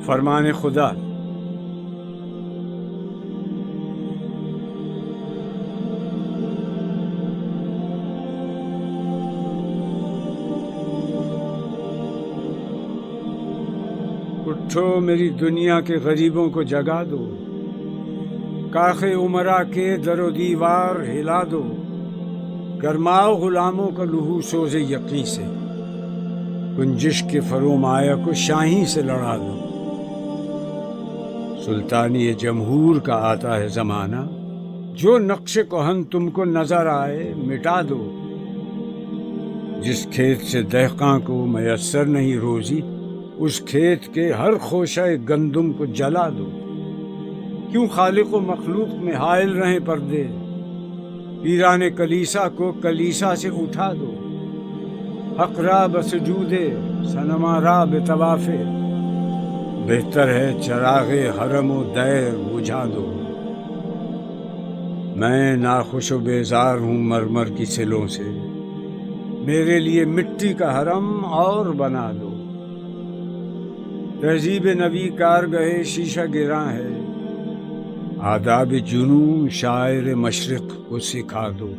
فرمان خدا۔ اٹھو میری دنیا کے غریبوں کو جگا دو، کاخ عمرا کے در و دیوار ہلا دو، گرماؤ غلاموں کا لہو سوز یقین سے، گنجش کے فرومایہ کو شاہی سے لڑا دو۔ سلطانی جمہور کا آتا ہے زمانہ، جو نقش کہن تم کو نظر آئے مٹا دو۔ جس کھیت سے دہقاں کو میسر نہیں روزی، اس کھیت کے ہر خوشہ گندم کو جلا دو۔ کیوں خالق و مخلوق میں حائل رہیں پردے، پیران کلیسا کو کلیسا سے اٹھا دو۔ حق را بسجودے صنما را بطوافے، بہتر ہے چراغ حرم و دیر بجھا دو۔ میں ناخوش و بیزار ہوں مرمر کی سلوں سے، میرے لیے مٹی کا حرم اور بنا دو۔ تہذیب نبی کارگاہ شیشہ گراں ہے، آداب جنون شاعر مشرق کو سکھا دو۔